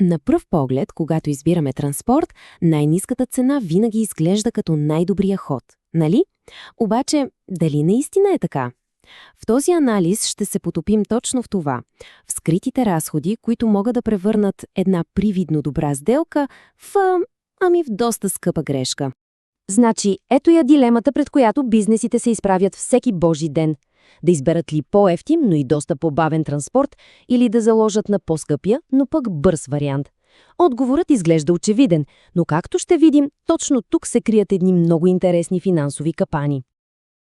На пръв поглед, когато избираме транспорт, най-ниската цена винаги изглежда като най-добрия ход, нали? Обаче, дали наистина е така? В този анализ ще се потопим точно в това – в скритите разходи, които могат да превърнат една привидно добра сделка в доста скъпа грешка. Значи, ето я дилемата, пред която бизнесите се изправят всеки божи ден. Да изберат ли по-евтин, но и доста по-бавен транспорт, или да заложат на по-скъпия, но пък бърз вариант. Отговорът изглежда очевиден, но както ще видим, точно тук се крият едни много интересни финансови капани.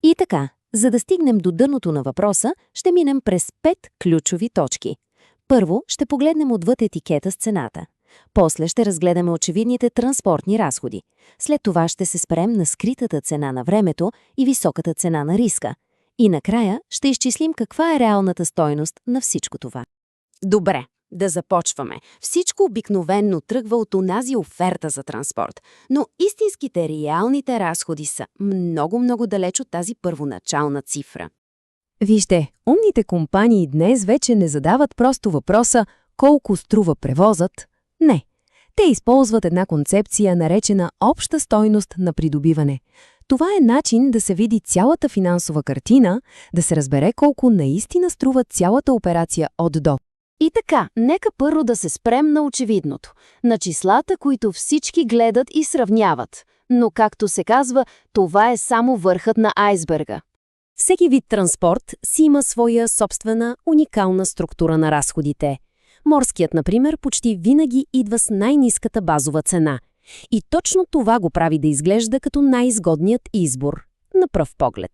И така, за да стигнем до дъното на въпроса, ще минем през 5 ключови точки. Първо, ще погледнем отвъд етикета с цената. После ще разгледаме очевидните транспортни разходи. След това ще се спрем на скритата цена на времето и високата цена на риска. И накрая ще изчислим каква е реалната стойност на всичко това. Добре, да започваме. Всичко обикновенно тръгва от онази оферта за транспорт, но истинските реалните разходи са много далеч от тази първоначална цифра. Вижте, умните компании днес вече не задават просто въпроса колко струва превозът. Не. Те използват една концепция, наречена обща стойност на придобиване. Това е начин да се види цялата финансова картина, да се разбере колко наистина струва цялата операция от до. И така, нека първо да се спрем на очевидното, на числата, които всички гледат и сравняват. Но, както се казва, това е само върхът на айсберга. Всеки вид транспорт си има своя собствена, уникална структура на разходите. Морският, например, почти винаги идва с най-ниската базова цена. И точно това го прави да изглежда като най-изгодният избор, на пръв поглед.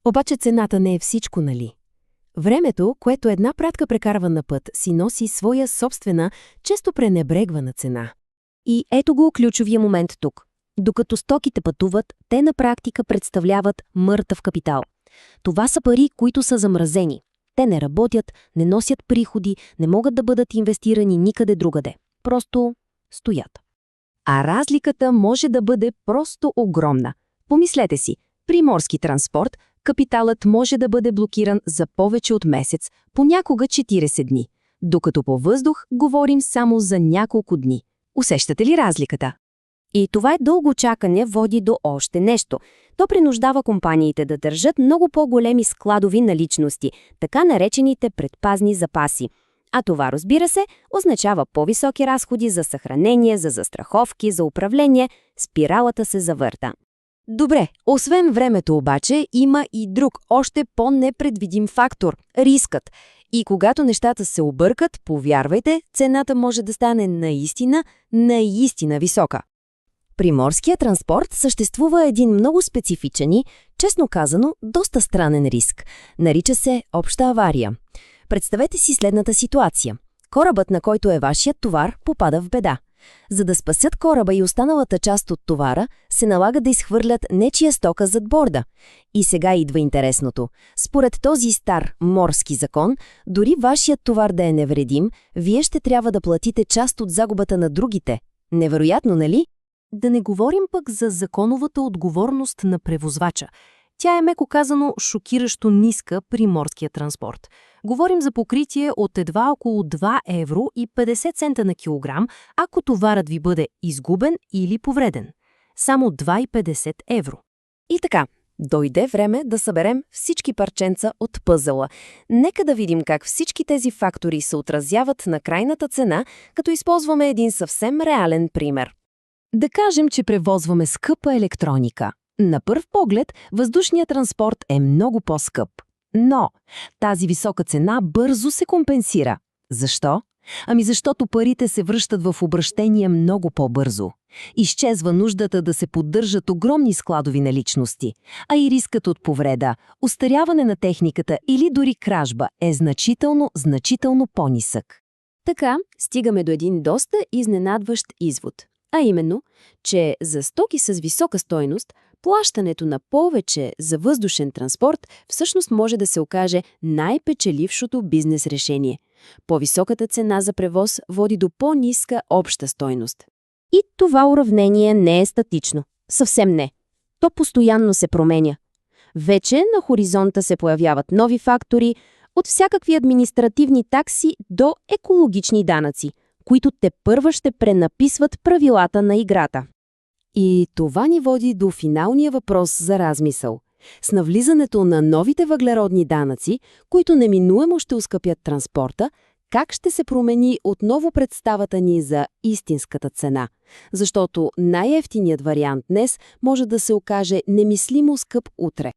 Обаче цената не е всичко, нали? Времето, което една пратка прекарва на път, си носи своя собствена, често пренебрегвана цена. И ето го ключовия момент тук. Докато стоките пътуват, те на практика представляват мъртъв капитал. Това са пари, които са замразени. Те не работят, не носят приходи, не могат да бъдат инвестирани никъде другаде. Просто стоят. А разликата може да бъде просто огромна. Помислете си, при морски транспорт капиталът може да бъде блокиран за повече от месец, понякога 40 дни. Докато по въздух говорим само за няколко дни. Усещате ли разликата? И това дълго чакане води до още нещо. То принуждава компаниите да държат много по-големи складови наличности, така наречените предпазни запаси. А това, разбира се, означава по-високи разходи за съхранение, за застраховки, за управление. Спиралата се завърта. Добре, освен времето обаче, има и друг, още по-непредвидим фактор – рискът. И когато нещата се объркат, повярвайте, цената може да стане наистина висока. При морския транспорт съществува един много специфичен и, честно казано, доста странен риск. Нарича се обща авария. Представете си следната ситуация. Корабът, на който е вашият товар, попада в беда. За да спасят кораба и останалата част от товара, се налага да изхвърлят нечия стока зад борда. И сега идва интересното. Според този стар морски закон, дори вашият товар да е невредим, вие ще трябва да платите част от загубата на другите. Невероятно, нали? Да не говорим пък за законовата отговорност на превозвача. Тя е, меко казано, шокиращо ниска при морския транспорт. Говорим за покритие от едва около 2 евро и 50 цента на килограм, ако товарът ви бъде изгубен или повреден. Само 2,50 евро. И така, дойде време да съберем всички парченца от пъзела. Нека да видим как всички тези фактори се отразяват на крайната цена, като използваме един съвсем реален пример. Да кажем, че превозваме скъпа електроника. На пръв поглед, въздушният транспорт е много по-скъп. Но тази висока цена бързо се компенсира. Защо? Защото парите се връщат в обращение много по-бързо. Изчезва нуждата да се поддържат огромни складови наличности, а и рискът от повреда, остаряване на техниката или дори кражба е значително по-нисък. Така стигаме до един доста изненадващ извод. А именно, че за стоки с висока стойност, плащането на повече за въздушен транспорт всъщност може да се окаже най-печелившото бизнес решение. По-високата цена за превоз води до по-ниска обща стойност. И това уравнение не е статично. Съвсем не. То постоянно се променя. Вече на хоризонта се появяват нови фактори, от всякакви административни такси до екологични данъци, които тепърва ще пренаписват правилата на играта. И това ни води до финалния въпрос за размисъл. С навлизането на новите въглеродни данъци, които неминуемо ще оскъпят транспорта, как ще се промени отново представата ни за истинската цена? Защото най-евтиният вариант днес може да се окаже немислимо скъп утре.